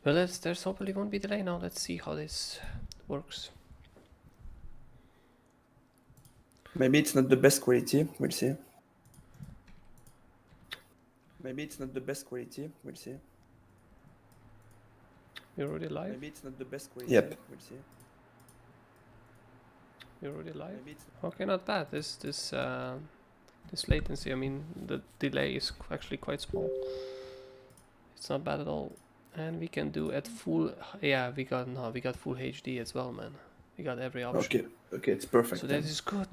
Well, there's hopefully won't be delay now. Let's see how this works. Maybe it's not the best quality. We'll see. Maybe it's not the best quality. We'll see. You're already live? Maybe it's not the best quality. Yep. We'll see. You're already live? Maybe it's Okay, not bad. This latency, I mean, the delay is actually quite small. It's not bad at all. And we can do at full, yeah, we got full HD as well, man. We got every option. Okay, it's perfect. So that is good.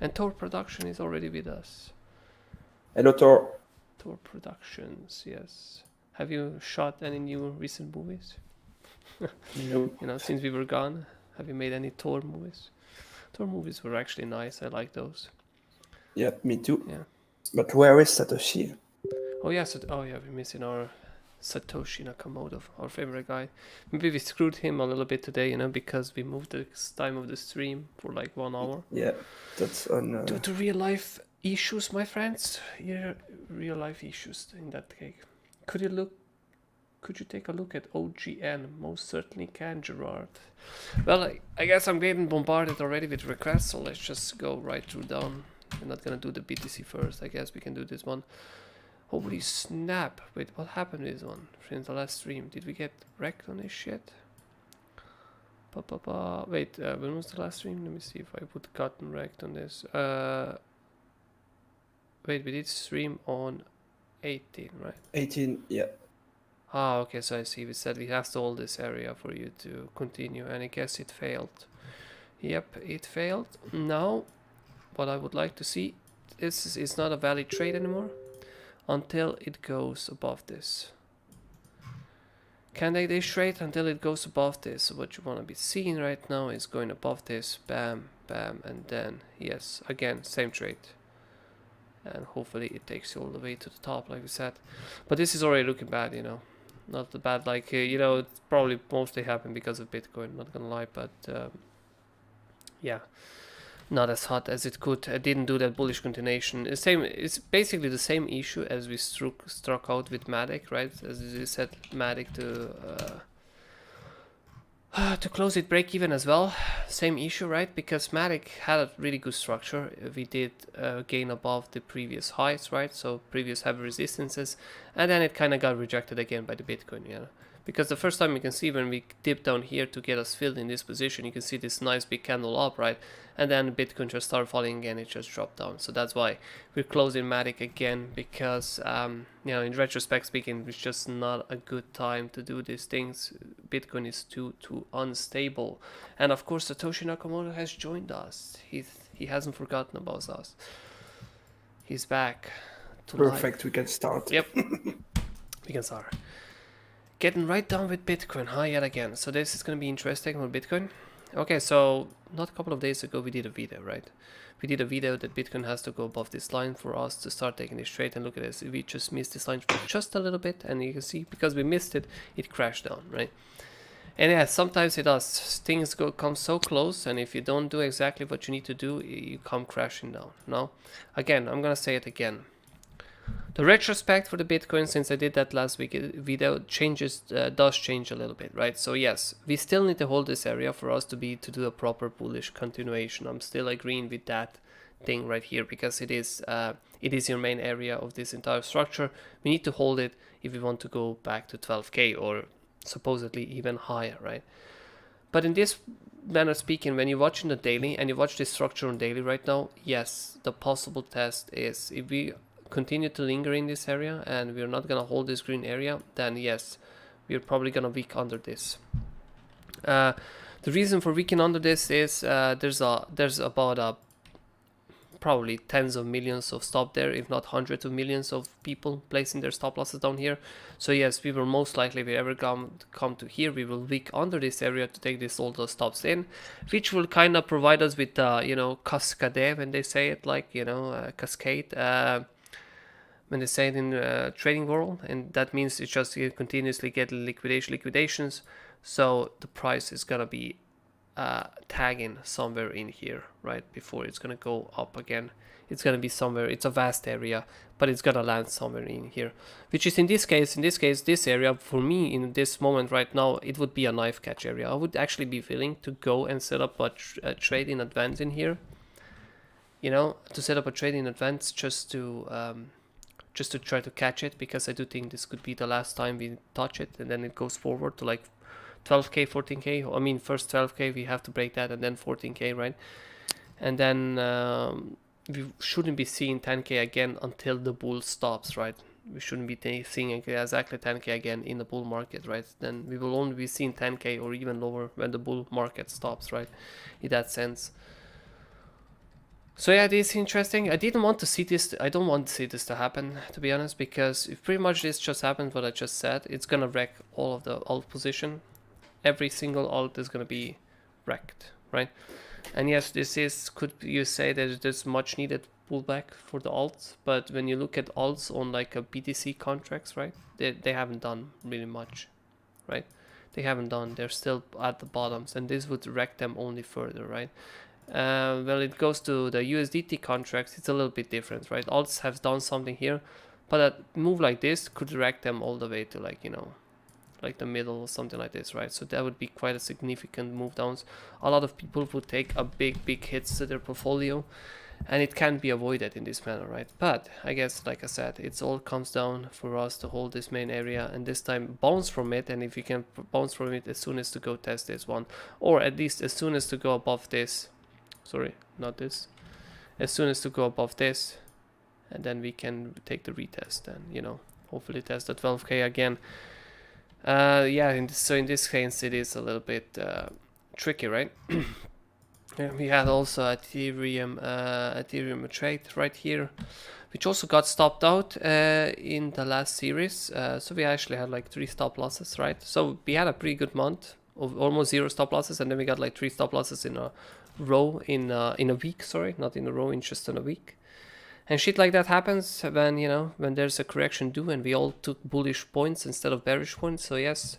And Tor Production is already with us. Hello, Tor. Tor Productions, yes. Have you shot any new recent movies? No. You know, since we were gone, have you made any Tor movies? Tor movies were actually nice. I like those. Yeah, me too. Yeah. But where is Satoshi? Oh yeah, we're missing our Satoshi Nakamoto, our favorite guy. Maybe we screwed him a little bit today, you know, because we moved the time of the stream for like 1 hour. Yeah, that's on... Due to real life issues, my friends. Yeah, real life issues in that case. Could you take a look at OGN? Most certainly can, Gerard. Well, I guess I'm getting bombarded already with requests, so let's just go right through down. We're not gonna do the BTC first. I guess we can do this one. Holy snap. Wait, what happened with this one? Since the last stream, did we get wrecked on this shit? Wait, when was the last stream? Let me see if I would gotten wrecked on this. Wait, we did stream on 18, right? 18, yeah. Ah, okay, so I see. We said we have to hold this area for you to continue, and I guess it failed. Yep, it failed. Now, what I would like to see, this is not a valid trade anymore until it goes above this. Can they trade until it goes above this? So what you want to be seeing right now is going above this, bam, bam, and then, yes, again, same trade. And hopefully it takes you all the way to the top, like we said. But this is already looking bad, you know. Not the bad, like, you know, it probably mostly happened because of Bitcoin, not gonna lie, but yeah, not as hot as it could. I didn't do that bullish continuation. It's basically the same issue as we struck out with Matic, right? As you said, Matic to close it break even as well. Same issue, right? Because Matic had a really good structure. We did gain above the previous highs, right? So previous heavy resistances, and then it kind of got rejected again by the Bitcoin, you know. Because the first time you can see when we dip down here to get us filled in this position, you can see this nice big candle up, right? And then Bitcoin just started falling again, it just dropped down. So that's why we're closing Matic again, because, you know, in retrospect speaking, it's just not a good time to do these things. Bitcoin is too unstable. And of course, Satoshi Nakamoto has joined us. He hasn't forgotten about us. He's back to Perfect, life. we can start. Yep, we can start. Getting right down with Bitcoin, huh, yet again. So this is going to be interesting on Bitcoin. Okay, so not a couple of days ago we did a video, right? We did a video that Bitcoin has to go above this line for us to start taking this trade, and look at this. We just missed this line for just a little bit, and you can see because we missed it, it crashed down, right? And yeah, sometimes it does. Things come so close, and if you don't do exactly what you need to do, you come crashing down. Now, again, I'm gonna say it again. The retrospect for the Bitcoin, since I did that last week video, does change a little bit, right? So yes, we still need to hold this area for us to do a proper bullish continuation. I'm still agreeing with that thing right here, because it is your main area of this entire structure. We need to hold it if we want to go back to 12k or supposedly even higher, right? But in this manner speaking, when you're watching the daily and you watch this structure on daily right now, yes, the possible test is if we continue to linger in this area and we're not gonna hold this green area, then yes, we're probably gonna weak under this. The reason for weakening under this is there's about probably tens of millions of stop there, if not hundreds of millions of people placing their stop losses down here. So yes, we will most likely, if we ever come to here, we will weak under this area to take all those stops in, which will kind of provide us with you know, cascade, when they say it, like, you know, cascade, when they say it in trading world, and that means it's just continuously getting liquidations, so the price is gonna be tagging somewhere in here, right, before it's gonna go up again It's gonna be somewhere. It's a vast area, but it's gonna land somewhere in here, which is in this case, this area for me in this moment right now, it would be a knife catch area. I would actually be willing to go and set up a trade in advance in here. You know, to set up a trade in advance just to try to catch it, because I do think this could be the last time we touch it, and then it goes forward to like 12k, 14k. I mean, first 12k we have to break that, and then 14k, right? And then we shouldn't be seeing 10k again until the bull stops, right? We shouldn't be seeing exactly 10k again in the bull market, right? Then we will only be seeing 10k or even lower when the bull market stops, right? In that sense. So yeah, this is interesting. I didn't want to see this. I don't want to see this to happen, to be honest, because if pretty much this just happened, what I just said, it's gonna wreck all of the alt position. Every single alt is gonna be wrecked, right? And yes, this is, could you say that there's much needed pullback for the alts, but when you look at alts on like a BTC contracts, right, they haven't done really much, right? They haven't done. They're still at the bottoms, and this would wreck them only further, right? When it goes to the USDT contracts, it's a little bit different, right? Alts have done something here, but a move like this could wreck them all the way to, like, you know, like the middle or something like this, right? So that would be quite a significant move downs. A lot of people would take a big hits to their portfolio, and it can be avoided in this manner, right? But I guess, like I said, it's all comes down for us to hold this main area, and this time bounce from it. And if you can bounce from it as soon as to go test this one, or at least as soon as to go above this, sorry, not this, as soon as to go above this, and then we can take the retest and, you know, hopefully test the 12k again. Yeah, so in this case it is a little bit tricky, right? We had also Ethereum trade right here, which also got stopped out in the last series. So we actually had like 3 stop losses, right? So we had a pretty good month of almost 0 stop losses, and then we got like 3 stop losses in a row in a week. Sorry, not in a row, in just in a week. And shit like that happens when, you know, when there's a correction due, and we all took bullish points instead of bearish points. So yes,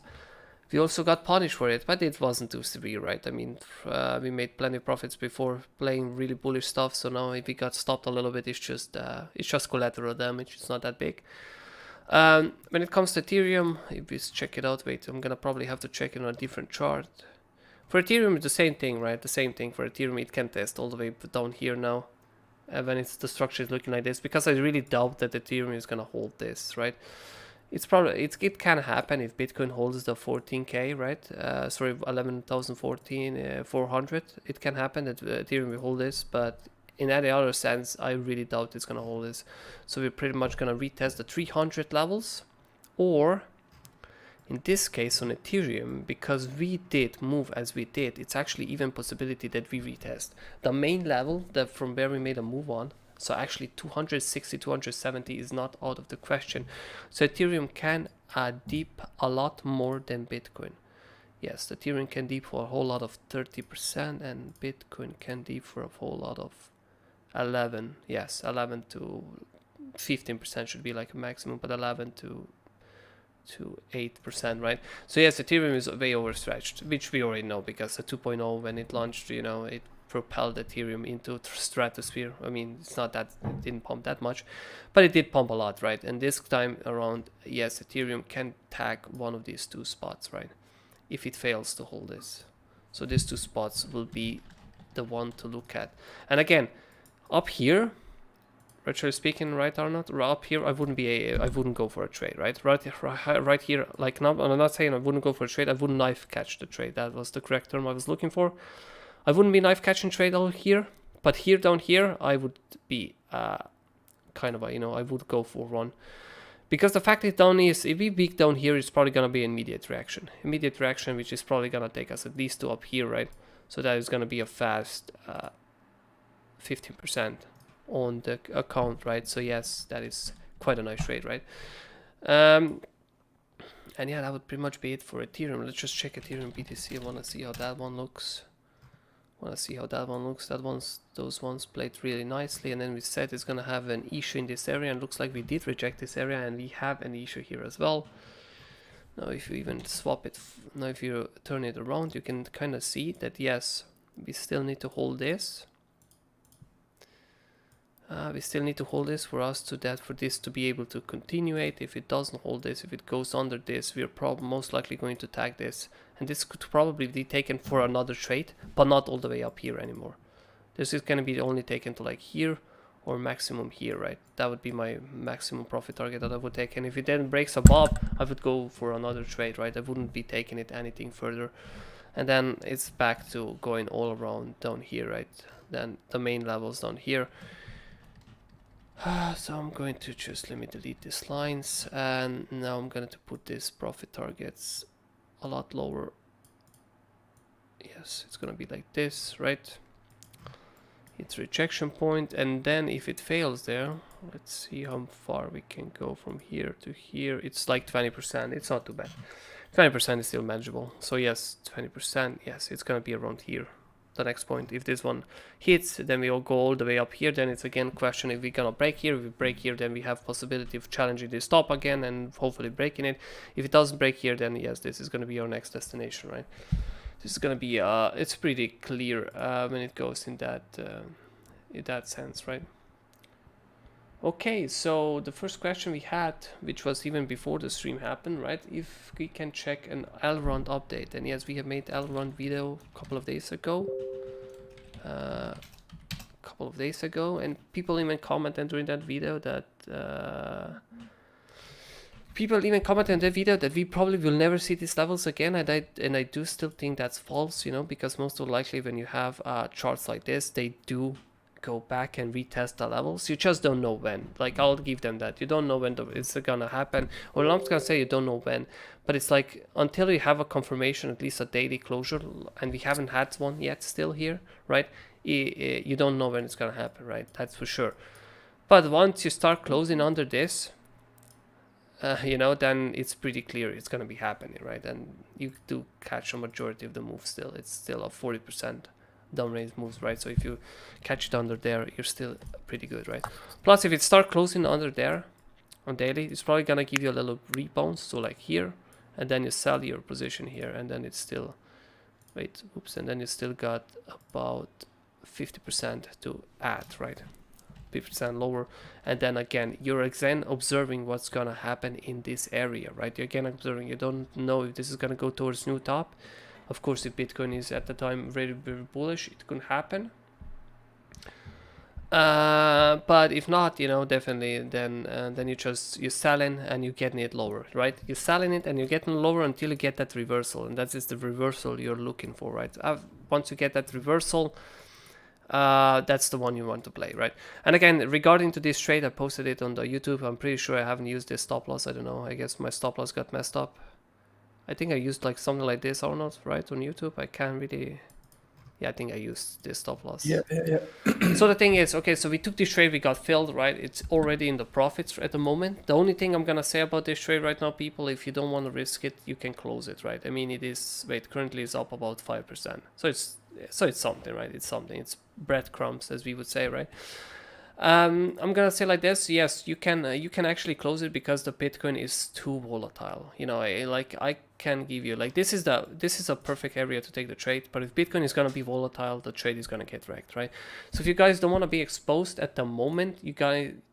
we also got punished for it, but it wasn't too severe, right? I mean, we made plenty of profits before playing really bullish stuff. So now if we got stopped a little bit, it's just collateral damage. It's not that big. When it comes to Ethereum, if we check it out, wait, I'm gonna probably have to check it on a different chart. For Ethereum, it's the same thing, right? The same thing for Ethereum. It can test all the way down here now. When it's the structure is looking like this, because I really doubt that Ethereum is gonna hold this, right? It's probably, it can happen if Bitcoin holds the 14k, right? Sorry, 11,400. It can happen that Ethereum will hold this, but in any other sense, I really doubt it's gonna hold this. So we're pretty much gonna retest the 300 levels, or in this case on Ethereum, because we did move as we did, it's actually even possibility that we retest the main level that from where we made a move on. So actually 260, 270 is not out of the question. So Ethereum can deep a lot more than Bitcoin. Yes, Ethereum can deep for a whole lot of 30%, and Bitcoin can deep for a whole lot of 11. Yes, 11 to 15% should be like a maximum, but 11 to 8%, right? So yes, Ethereum is way overstretched, which we already know, because the 2.0, when it launched, you know, it propelled Ethereum into stratosphere. I mean, it's not that it didn't pump that much, but it did pump a lot, right? And this time around, yes, Ethereum can tag one of these 2 spots, right? If it fails to hold this. So these 2 spots will be the one to look at. And again, up here, virtually speaking, right, Arnaud? Up here, I wouldn't go for a trade, right? Right here, like, now, I'm not saying I wouldn't go for a trade. I wouldn't knife catch the trade. That was the correct term I was looking for. I wouldn't be knife catching trade out here, but here, down here, I would be kind of a, you know, I would go for one. Because the fact is down is, if we weak down here, it's probably going to be immediate reaction. Immediate reaction, which is probably going to take us at least to up here, right? So that is going to be a fast 15% on the account, right? So yes, that is quite a nice trade, right? And yeah, that would pretty much be it for Ethereum. Let's just check Ethereum BTC. I want to see how that one looks. Those ones played really nicely, and then we said it's gonna have an issue in this area, and looks like we did reject this area, and we have an issue here as well. Now if you even swap it, now if you turn it around, you can kind of see that yes, we still need to hold this. We still need to hold this for this to be able to continuate. If it doesn't hold this, if it goes under this, we're most likely going to tag this, and this could probably be taken for another trade, but not all the way up here anymore. This is going to be only taken to like here or maximum here, right? That would be my maximum profit target that I would take, and if it then breaks above, I would go for another trade, right? I wouldn't be taking it anything further, and then it's back to going all around down here, right? Then the main levels down here. So I'm going to just let me delete these lines, and now I'm going to put these profit targets a lot lower. Yes, it's going to be like this, right? It's rejection point, and then if it fails there, let's see how far we can go from here to here. It's like 20%. It's not too bad. 20% is still manageable. So yes, 20%. Yes, it's going to be around here. The next point, if this one hits, then we will go all the way up here. Then it's again question if we're gonna break here. If we break here, then we have possibility of challenging this top again and hopefully breaking it. If it doesn't break here, then yes, this is gonna be our next destination, right? This is gonna be it's pretty clear when it goes in that sense, right? Okay, so the first question we had, which was even before the stream happened, right? If we can check an Elrond update, and yes, we have made Elrond video a couple of days ago. And people even commented during that video that we probably will never see these levels again, and I do still think that's false, you know, because most likely when you have charts like this, they do go back and retest the levels. You just don't know when. Like, I'll give them that. You don't know when it's gonna happen. Well, I'm not gonna say you don't know when, but it's like until you have a confirmation, at least a daily closure, and we haven't had one yet still here, right? You don't know when it's gonna happen, right? That's for sure. But once you start closing under this, you know, then it's pretty clear it's gonna be happening, right? And you do catch a majority of the moves still. It's still a 40% downrange moves, right? So if you catch it under there, you're still pretty good, right? Plus, if it start closing under there on daily, it's probably gonna give you a little rebound, so like here, and then you sell your position here, and then it's still, and then you still got about 50% to add, right? 50% lower, and then again you're again observing what's gonna happen in this area, right? You're again observing. You don't know if this is gonna go towards new top. Of course, if Bitcoin is at the time very, very bullish, it could happen. But if not, you know, definitely then you're selling and you're getting it lower, right? You're selling it and you're getting lower until you get that reversal, and that is the reversal you're looking for, right? Once you get that reversal, that's the one you want to play, right? And again, regarding to this trade, I posted it on the YouTube. I'm pretty sure I haven't used this stop loss. I don't know. I guess my stop loss got messed up. I think I used like something like this or not, right, on YouTube. I can't really. Yeah, I think I used this stop loss. Yeah. So the thing is, okay, so we took this trade, we got filled, right? It's already in the profits at the moment. The only thing I'm gonna say about this trade right now, people, if you don't want to risk it, you can close it, right? I mean, it is, currently it's up about 5%. So it's something, right? It's something. It's breadcrumbs, as we would say, right? I'm gonna say like this. Yes, you can actually close it because the Bitcoin is too volatile. You know, I can give you like this is a perfect area to take the trade. But if Bitcoin is gonna be volatile, the trade is gonna get wrecked, right? So if you guys don't want to be exposed at the moment,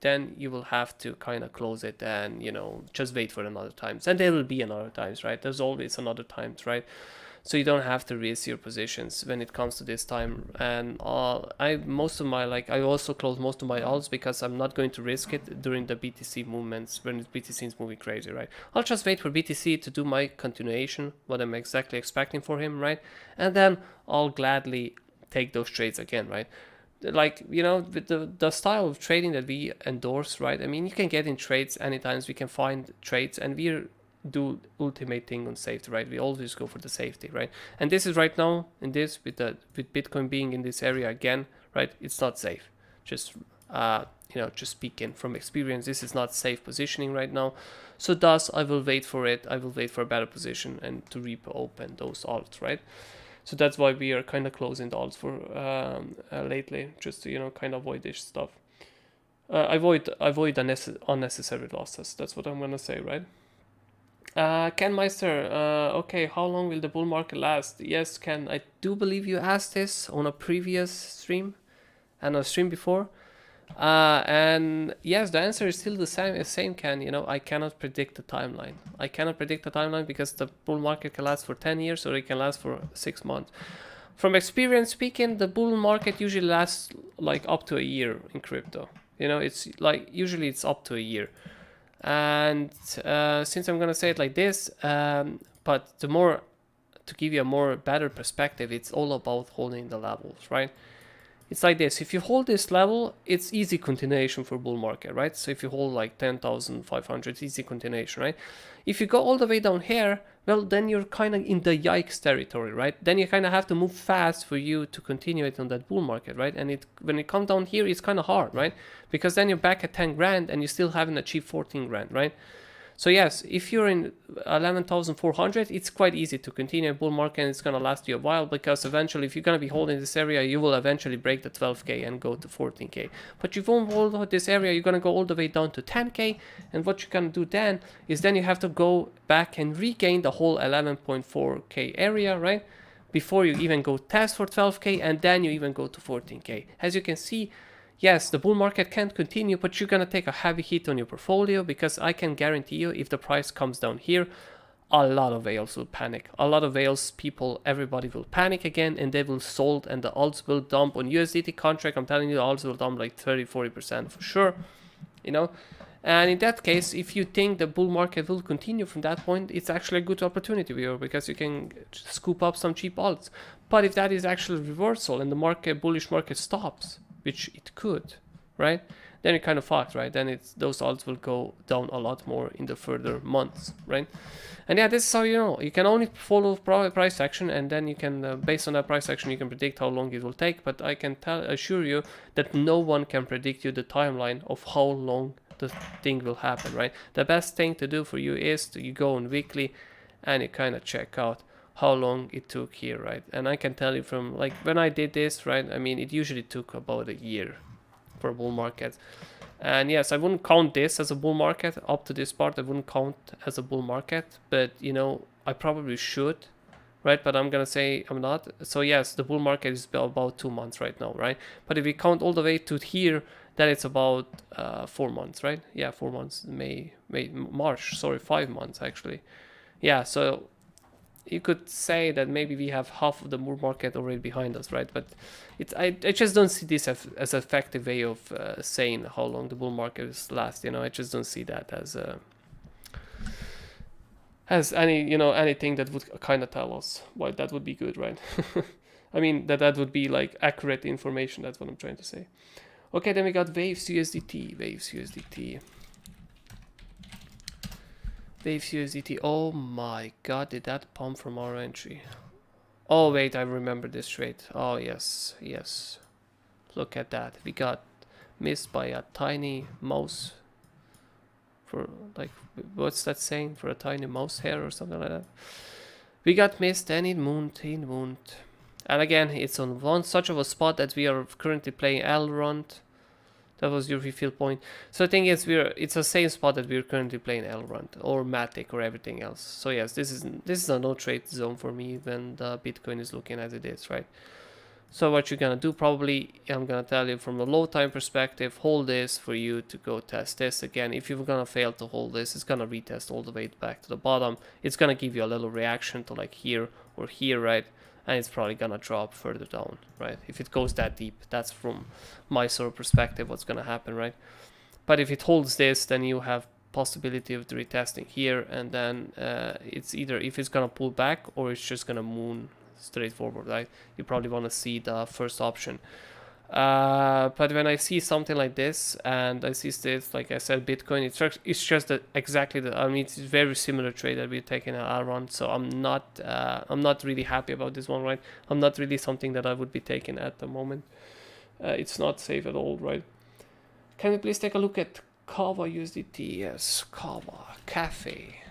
then you will have to kind of close it and, you know, just wait for another times. And there will be another times, right? There's always another times, right? So you don't have to risk your positions when it comes to this time. And I also close most of my alts because I'm not going to risk it during the BTC movements when BTC is moving crazy, right? I'll just wait for BTC to do my continuation, what I'm exactly expecting for him, right? And then I'll gladly take those trades again, right? Like, you know, with the style of trading that we endorse, right? I mean, you can get in trades anytime. We can find trades, and we're do ultimate thing on safety, right? We always go for the safety, right? And this is right now in this with Bitcoin being in this area again, right? It's not safe. Just just speaking from experience, this is not safe positioning right now. So thus I will wait for it. I will wait for a better position and to reopen those alts, right? So that's why we are kind of closing the alts for lately, just to, you know, kind of avoid this stuff. Avoid unnecessary losses. That's what I'm gonna say, right? Ken Meister, okay, how long will the bull market last? Yes, Ken, I do believe you asked this on a previous stream and a stream before. And yes, the answer is still the same, Ken. I cannot predict the timeline. I cannot predict the timeline because the bull market can last for 10 years or it can last for 6 months. From experience speaking, the bull market usually lasts like up to a year in crypto. It's like usually it's up to a year. And since I'm gonna say it like this, but to give you a more better perspective, it's all about holding the levels, right? It's like this. If you hold this level, it's easy continuation for bull market, right? So if you hold like 10,500, it's easy continuation, right? If you go all the way down here, well, then you're kind of in the yikes territory, right? Then you kind of have to move fast for you to continue it on that bull market, right? And when it comes down here, it's kind of hard, right? Because then you're back at 10 grand and you still haven't achieved 14 grand, right? So yes, if you're in 11,400, it's quite easy to continue a bull market and it's going to last you a while, because eventually if you're going to be holding this area, you will eventually break the 12k and go to 14k. But you won't hold this area, you're going to go all the way down to 10k, and what you're going to do then is then you have to go back and regain the whole 11.4k area, right? Before you even go test for 12k, and then you even go to 14k. As you can see, yes, the bull market can't continue, but you're going to take a heavy hit on your portfolio, because I can guarantee you if the price comes down here, a lot of whales will panic. A lot of whales people, everybody will panic again, and they will sold, and the alts will dump on USDT contract. I'm telling you, the alts will dump like 30-40% for sure, And in that case, if you think the bull market will continue from that point, it's actually a good opportunity here, because you can scoop up some cheap alts. But if that is actually reversal and the bullish market stops, which it could, right? Then it kind of fucked, right? Then those alts will go down a lot more in the further months, right? And yeah, this is how you can only follow price action, and then you can, based on that price action, you can predict how long it will take. But I can assure you that no one can predict you the timeline of how long the thing will happen, right? The best thing to do for you is you go on weekly and you kind of check out how long it took here, right? And I can tell you from like when I did this, right? I mean, it usually took about a year for a bull market. And yes, I wouldn't count this as a bull market. Up to this part, I wouldn't count as a bull market, but I probably should, right? But I'm gonna say I'm not. So yes, the bull market is about 2 months right now, right? But if we count all the way to here, then it's about 4 months, right? Yeah, 4 months, March, sorry, 5 months actually. Yeah, so you could say that maybe we have half of the bull market already behind us, right? But I just don't see this as an effective way of saying how long the bull market is last. I just don't see that as anything that would kind of tell us why that would be good, right? I mean that would be like accurate information. That's what I'm trying to say. Okay, then we got Waves USDT. Waves USDT. Oh my god, did that pump from our entry? Oh wait, I remember this trade. Oh yes. Look at that. We got missed by a tiny mouse. For like, what's that saying? For a tiny mouse hair or something like that. We got missed and it mooned. And again, it's on such of a spot that we are currently playing Elrond. That was your refill point. So the thing is, it's the same spot that we're currently playing Elrond or Matic or everything else. So yes, this is a no trade zone for me when the Bitcoin is looking as it is, right? So what you're gonna do, probably, I'm gonna tell you from a low time perspective, hold this for you to go test this again. If you're gonna fail to hold this, it's gonna retest all the way back to the bottom. It's gonna give you a little reaction to like here or here, right? And it's probably gonna drop further down, right? If it goes that deep, that's from my sort of perspective what's gonna happen, right? But if it holds this, then you have possibility of the retesting here, and then it's either if it's gonna pull back or it's just gonna moon straight forward, right? You probably want to see the first option. But when I see something like this, and I see this, like I said, Bitcoin, it's just that exactly the. I mean, it's a very similar trade that we're taking at Aron. So I'm not really happy about this one, right? I'm not really something that I would be taking at the moment. It's not safe at all, right? Can we please take a look at Kava USDT? Yes, Kava Cafe.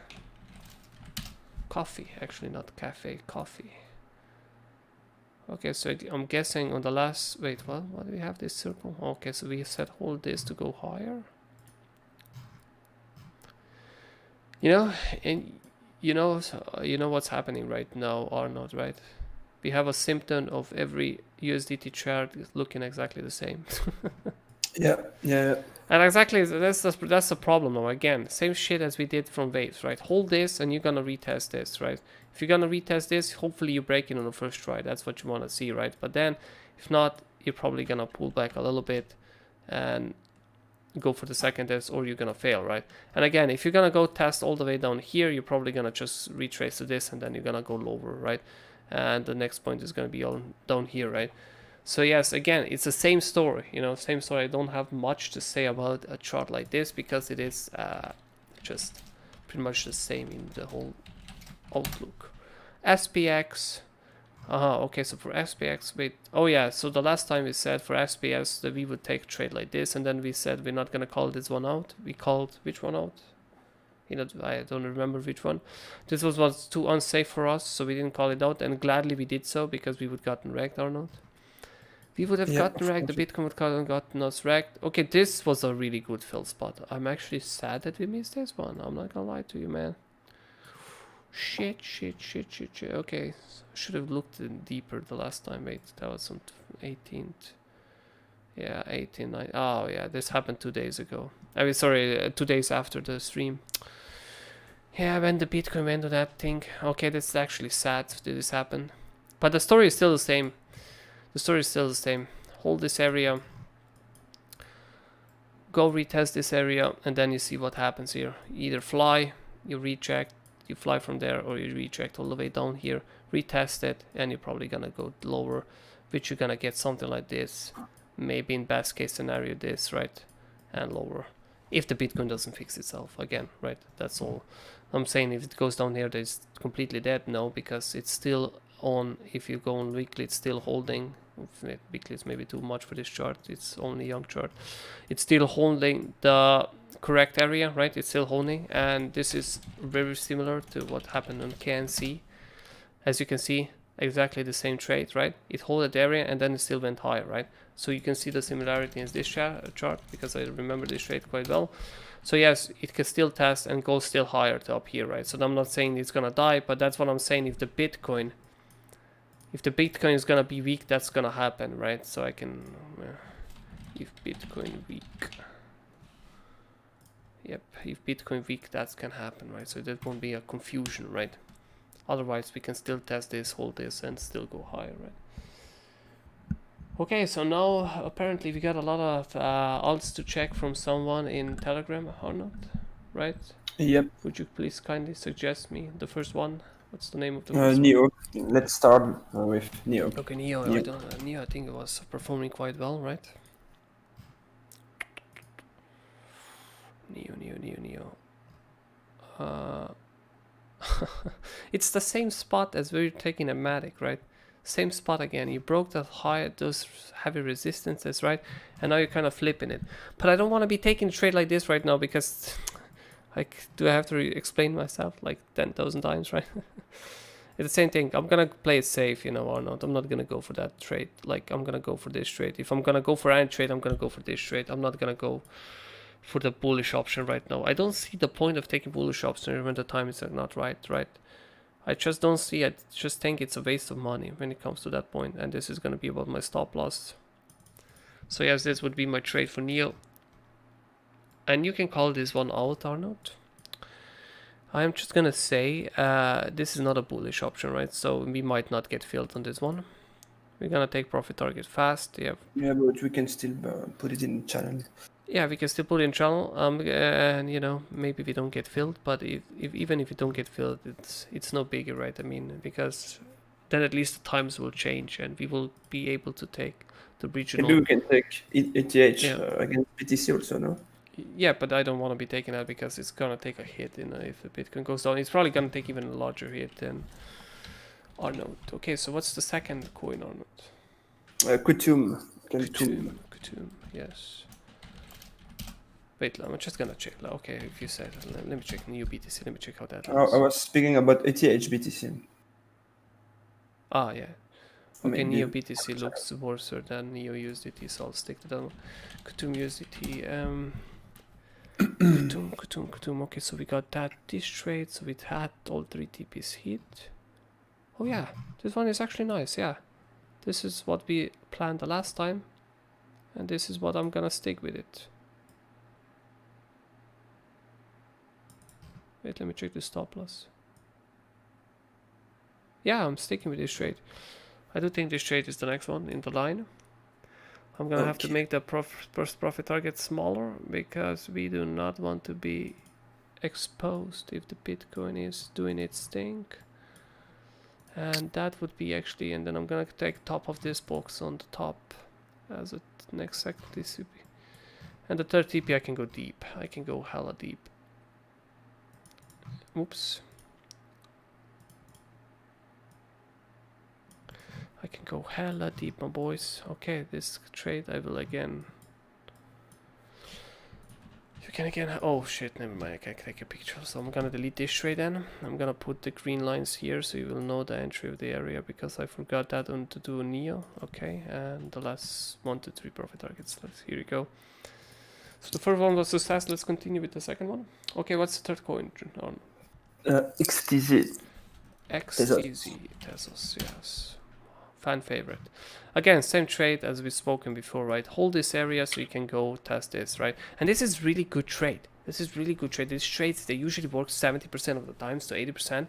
Coffee, actually not cafe, coffee. Okay, so I'm guessing on the last, wait, what do we have this circle? Okay, so we set hold this to go higher. And you know what's happening right now, Arnaud, right? We have a symptom of every USDT chart looking exactly the same. Yeah. And exactly, that's the problem now. Again, same shit as we did from waves, right? Hold this and you're gonna retest this, right? If you're gonna retest this, hopefully you break it on the first try. That's what you want to see, right? But then, if not, you're probably gonna pull back a little bit and go for the second test, or you're gonna fail, right? And again, if you're gonna go test all the way down here, you're probably gonna just retrace to this and then you're gonna go lower, right? And the next point is gonna be all down here, right? So yes, again, it's the same story, same story. I don't have much to say about a chart like this because it is just pretty much the same in the whole outlook. SPX. Okay, so for SPX, wait. Oh yeah, so the last time we said for SPS that we would take a trade like this, and then we said we're not gonna call this one out. We called which one out? I don't remember which one. This was too unsafe for us, so we didn't call it out, and gladly we did so because we would gotten wrecked or not. We would have gotten wrecked, the Bitcoin would have gotten us wrecked. Okay, this was a really good fill spot. I'm actually sad that we missed this one. I'm not gonna lie to you, man. Shit. Okay, should have looked deeper the last time. Wait, that was on 18th. Yeah, 18, 9. Oh, yeah, this happened 2 days ago. I mean, sorry, 2 days after the stream. Yeah, when the Bitcoin went to that thing. Okay, that's actually sad that this happened. But the story is still the same. Hold this area, go retest this area, and then you see what happens here. Either fly, you reject, you fly from there, or you reject all the way down here, retest it, and you're probably gonna go lower, which you're gonna get something like this. Maybe in best case scenario this, right? And lower. If the Bitcoin doesn't fix itself again, right? That's all. I'm saying if it goes down here, it's completely dead. No, because it's still on. If you go on weekly, it's still holding. Weekly is maybe too much for this chart. It's only a young chart. It's still holding the correct area, right? It's still holding, and this is very similar to what happened on KNC. As you can see, exactly the same trade, right? It held that area and then it still went higher, right? So you can see the similarity in this chart because I remember this trade quite well. So yes, it can still test and go still higher to up here, right? So I'm not saying it's gonna die, but that's what I'm saying. If the Bitcoin is gonna be weak, that's gonna happen, right? So I can, if Bitcoin weak, yep, if Bitcoin weak, that can happen, right? So that won't be a confusion, right? Otherwise, we can still test this, hold this, and still go higher, right? Okay, so now apparently we got a lot of alts to check from someone in Telegram, Arnaud, right? Yep. Would you please kindly suggest me the first one? What's the name of the first one? Neo. Let's start with Neo. Okay, Neo. Neo, I think it was performing quite well, right? Neo. It's the same spot as we were taking a Matic, right? Same spot again. You broke the high, those heavy resistances, right? And now you're kind of flipping it. But I don't want to be taking a trade like this right now because, like, do I have to explain myself like 10,000 times, right? It's the same thing. I'm gonna play it safe, or not. I'm not gonna go for that trade. Like, I'm gonna go for this trade. If I'm gonna go for any trade, I'm gonna go for this trade. I'm not gonna go for the bullish option right now. I don't see the point of taking bullish option when the time is not right? I just don't see it. I just think it's a waste of money when it comes to that point, and this is going to be about my stop loss. So yes, this would be my trade for Neo. And you can call this one out, Arnaud. I'm just going to say this is not a bullish option, right? So we might not get filled on this one. We're going to take profit target fast. Yeah, but we can still put it in channel. Yeah, we can still put in channel, and maybe we don't get filled, but even if we don't get filled, it's no bigger, right? I mean, because then at least the times will change and we will be able to take the regional. Maybe we can take ETH against BTC also, no? Yeah, but I don't want to be taking that because it's gonna take a hit, if the Bitcoin goes down. It's probably gonna take even a larger hit than Arnaud. Okay, so what's the second coin, Arnaud? Kutum. Kutum, yes. Wait, I'm just gonna check. Okay, if you said, let me check Neo BTC. Let me check how that looks. I was speaking about ETH BTC. Ah, yeah. Okay, Maybe. Neo BTC looks worse than Neo USDT, so I'll stick to that one. Kutum USDT. Kutum. Okay, so we got this trade. So we had all 3 TPs hit. Oh yeah, this one is actually nice. Yeah, this is what we planned the last time. And this is what I'm gonna stick with it. Wait, let me check the stop loss. Yeah, I'm sticking with this trade. I do think this trade is the next one in the line. I'm gonna have to make the first profit target smaller because we do not want to be exposed if the Bitcoin is doing its thing. And that would be actually, and then I'm gonna take top of this box on the top as a next second TCP. And the third TP I can go deep. I can go hella deep. Oops. I can go hella deep, my boys. Okay, this trade I will again. You can again. Oh shit, never mind. I can take a picture. So I'm gonna delete this trade then. I'm gonna put the green lines here so you will know the entry of the area because I forgot that one to do a Neo. Okay, and the last 1 to 3 profit targets. Here we go. So the first one was success. Let's continue with the second one. Okay, what's the third coin? XTZ. XTZ Tezos, yes. Fan favorite. Again, same trade as we've spoken before, right? Hold this area so you can go test this, right? And this is really good trade. This is really good trade. These trades, they usually work 70% of the times to 80%.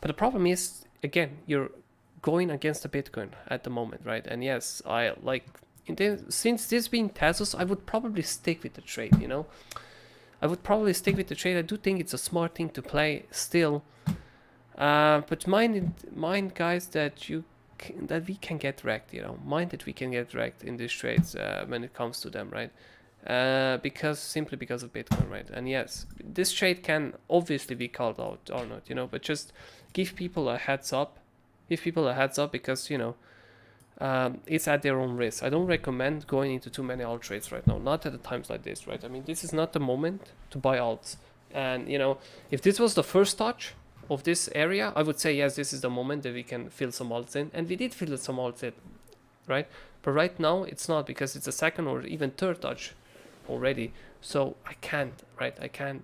But the problem is, again, you're going against the Bitcoin at the moment, right? And yes, I like, since this being Tezos, I would probably stick with the trade, you know? I would probably stick with the trade. I do think it's a smart thing to play still. But mind guys, that we can get wrecked, you know. Mind that we can get wrecked in these trades when it comes to them, right? Simply because of Bitcoin, right? And yes, this trade can obviously be called out or not, you know, but just give people a heads up. Give people a heads up because, you know, it's at their own risk. I don't recommend going into too many alt trades right now, not at the times like this, right? I mean, this is not the moment to buy alts. And, you know, if this was the first touch of this area, I would say, yes, this is the moment that we can fill some alts in. And we did fill some alts in, right? But right now, it's not because it's a second or even third touch already. So I can't, right? I can't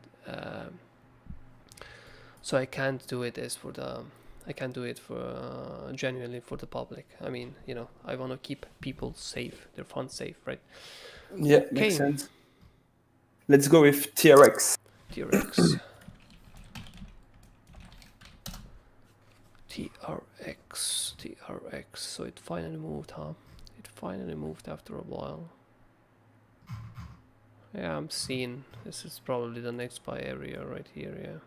do it as for the... I can't do it for genuinely for the public. I mean, you know, I want to keep people safe, their funds safe, right? Yeah, okay. Makes sense. Let's go with TRX. TRX. So it finally moved, huh? It finally moved after a while. Yeah, I'm seeing this is probably the next buy area right here, yeah.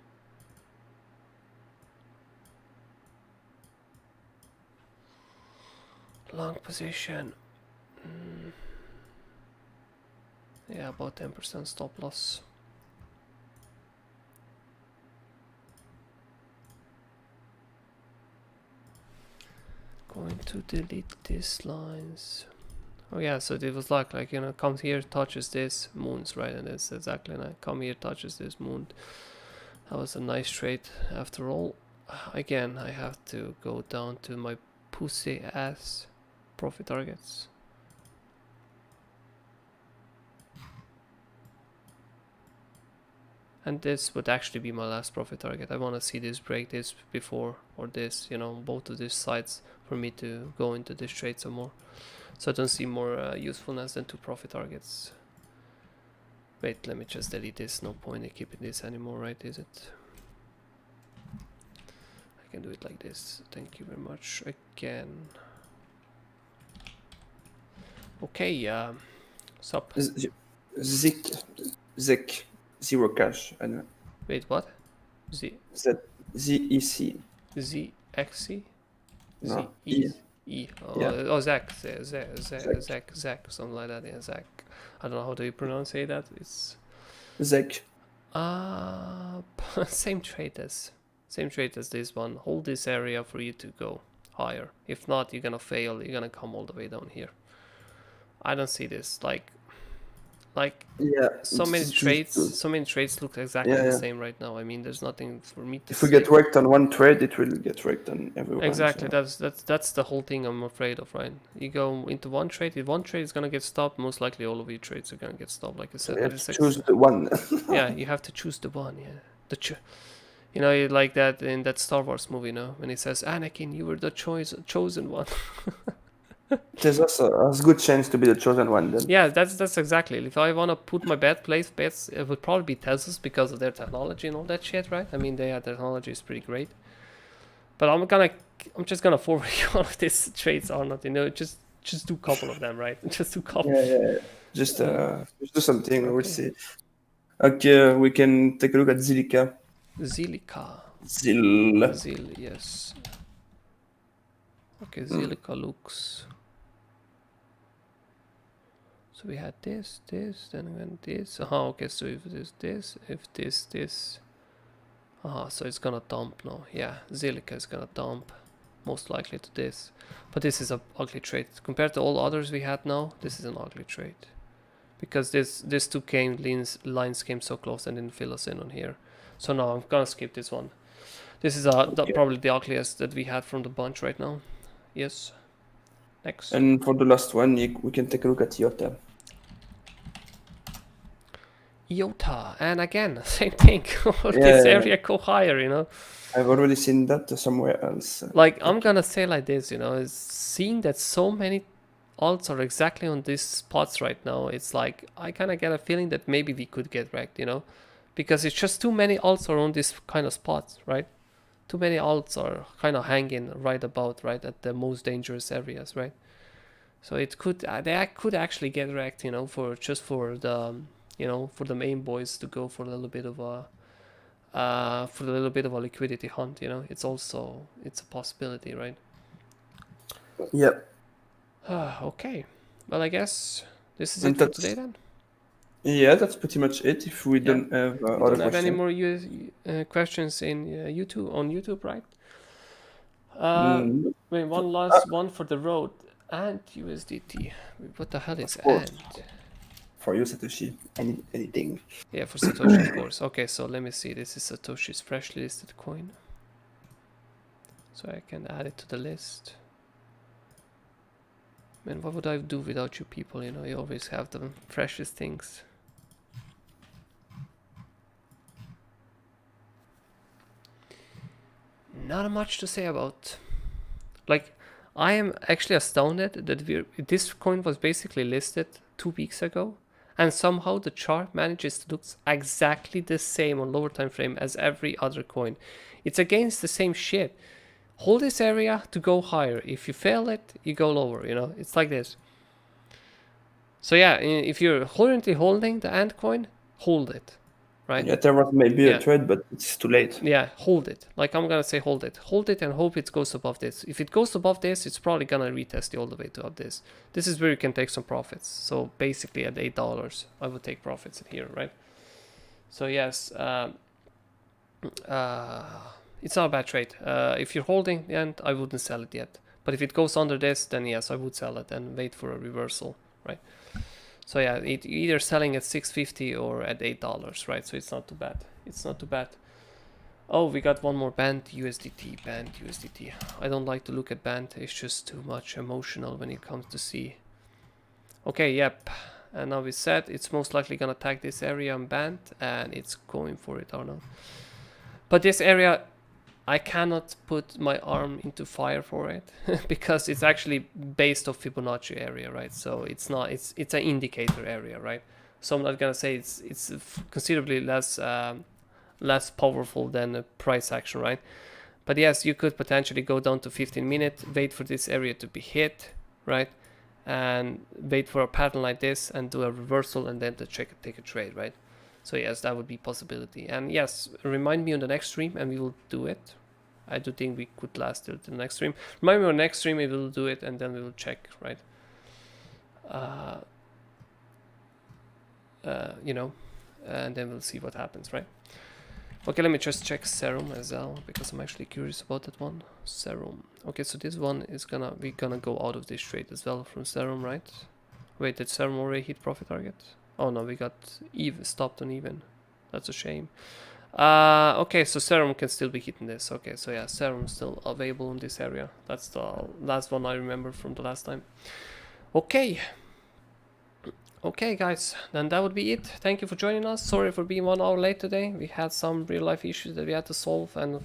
Long position. Yeah, about 10% stop loss. Going to delete these lines. Oh yeah, so it was like you know, comes here, touches this, moons, right? And it's exactly like come here, touches this, moon. That was a nice trade after all. Again, I have to go down to my pussy ass profit targets. And this would actually be my last profit target. I want to see this break this before or this, you know, both of these sides for me to go into this trade some more. So I don't see more usefulness than 2 profit targets. Wait, let me just delete this. No point in keeping this anymore, right? Is it? I can do it like this. Thank you very much again. Okay, sup? ZEC, zero cash. Anyway. Wait, what? ZEC. ZXC? No, E. Oh, yeah. oh, Zach, something like that. Yeah, Zach. I don't know how do you pronounce that. It's ZEC. same trade as this one. Hold this area for you to go higher. If not, you're gonna fail. You're gonna come all the way down here. I don't see this like yeah. So many trades look exactly the same right now. I mean, there's nothing for me to. If we get wrecked on one trade, it will get wrecked on everyone. Exactly, so. that's the whole thing I'm afraid of, right? You go into one trade, if one trade is gonna get stopped, most likely all of your trades are gonna get stopped, like I said. So you have to choose the one. Yeah, you have to choose the one. Yeah, you know, like that in that Star Wars movie, you know, when he says, "Anakin, you were the chosen one." Tezos has good chance to be the chosen one then. Yeah, that's exactly. If I want to put my place bets, it would probably be Tesla's because of their technology and all that shit, right? I mean, their technology is pretty great. But I'm just gonna forward you all of these trades, Arnaud. You know, just do a couple of them, right? Just do a couple. Yeah. Just do something. We'll Okay. see. Okay, we can take a look at Zilica. Zilica. Zil. Yes. Okay, Zilica looks. So we had this, then went this. Okay, so if this, if this. So it's gonna dump now. Yeah, Zilica is gonna dump. Most likely to this. But this is a ugly trade. Compared to all others we had now, this is an ugly trade. Because this two lines came so close and didn't fill us in on here. So no, I'm gonna skip this one. This is probably the ugliest that we had from the bunch right now. Yes. Next. And for the last one, we can take a look at IOTA. IOTA, and again, same thing. This area go higher, you know. I've already seen that somewhere else. Like, I'm gonna say like this, you know, is seeing that so many alts are exactly on these spots right now, it's like, I kind of get a feeling that maybe we could get wrecked, you know, because it's just too many alts are on this kind of spots, right? Too many alts are kind of hanging right at the most dangerous areas, right? So it could, they could actually get wrecked, you know, for the, you know, for the main boys to go for a little bit of a liquidity hunt, you know. It's a possibility, right? Yep. Okay, well, I guess this is it for today then. Yeah, that's pretty much it. If we don't have we other don't have any questions. more questions in YouTube, right? Mm. Wait, one last one for the road and USDT. What the hell is and? For you, Satoshi, anything. Yeah, for Satoshi, of course. Okay, so let me see. This is Satoshi's freshly listed coin. So I can add it to the list. Man, what would I do without you people? You know, you always have the freshest things. Not much to say about. Like, I am actually astounded that this coin was basically listed 2 weeks ago, and somehow the chart manages to look exactly the same on lower time frame as every other coin. It's against the same shit. Hold this area to go higher. If you fail it, you go lower, you know. It's like this. So yeah, if you're currently holding the ant coin, hold it. Right? Yeah, there was maybe a trade, but it's too late. Yeah, hold it. Like, I'm gonna say hold it. Hold it and hope it goes above this. If it goes above this, it's probably gonna retest you all the way to up this. This is where you can take some profits. So basically at $8, I would take profits in here, right? So yes, it's not a bad trade. If you're holding the end, I wouldn't sell it yet. But if it goes under this, then yes, I would sell it and wait for a reversal, right? So yeah, either selling at 650 or at $8, right? So it's not too bad. It's not too bad. Oh, we got one more banned USDT. I don't like to look at banned. It's just too much emotional when it comes to see. Okay, yep. And now we said it's most likely gonna tag this area on banned, and it's going for it, Arnaud. But this area, I cannot put my arm into fire for it because it's actually based off Fibonacci area, right? So it's not, it's an indicator area, right? So I'm not gonna say it's considerably less powerful than a price action, right? But yes, you could potentially go down to 15 minutes, wait for this area to be hit, right? And wait for a pattern like this and do a reversal and then to take a trade, right? So yes, that would be possibility. And yes, remind me on the next stream and we will do it. I do think we could last till the next stream. Remind me on the next stream, we will do it and then we will check, right? You know, and then we'll see what happens, right? Okay, let me just check Serum as well because I'm actually curious about that one. Serum. Okay, so this one is we're gonna go out of this trade as well from Serum, right? Wait, did Serum already hit profit target? Oh no, we got stopped on even. That's a shame. Okay, so Serum can still be hitting this. Okay, so yeah, Serum still available in this area. That's the last one I remember from the last time. Okay. Okay, guys, then that would be it. Thank you for joining us. Sorry for being 1 hour late today. We had some real life issues that we had to solve, and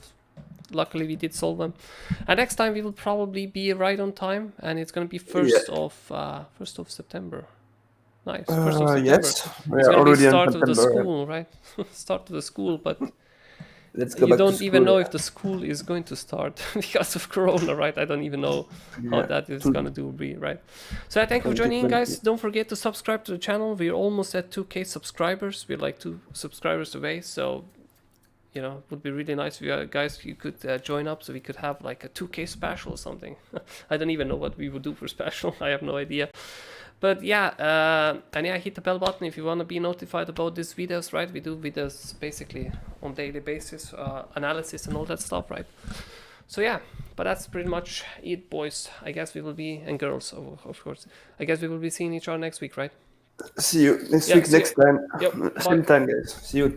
luckily we did solve them. And next time we will probably be right on time, and it's going to be 1st of September. Nice. 1st of September. Yes, we It's are going to be already in start of the September. school, right? Start of the school, but Let's go you back to don't even school. know if the school is going to start because of Corona, right? I don't even know how that is going to be, right? So I thank you for joining in, guys. Don't forget to subscribe to the channel. We're almost at 2K subscribers. We're like 2 subscribers away, so you know, it would be really nice if you guys you could join up, so we could have like a 2K special or something. I don't even know what we would do for special. I have no idea. But yeah, and yeah, hit the bell button if you want to be notified about these videos, right? We do videos basically on daily basis, analysis and all that stuff, right? So yeah, but that's pretty much it, boys. I guess we will be, and girls, of course. I guess we will be seeing each other next week, right? See you next Yeah, week, see next time. Yep, Same bye. time, guys. See you.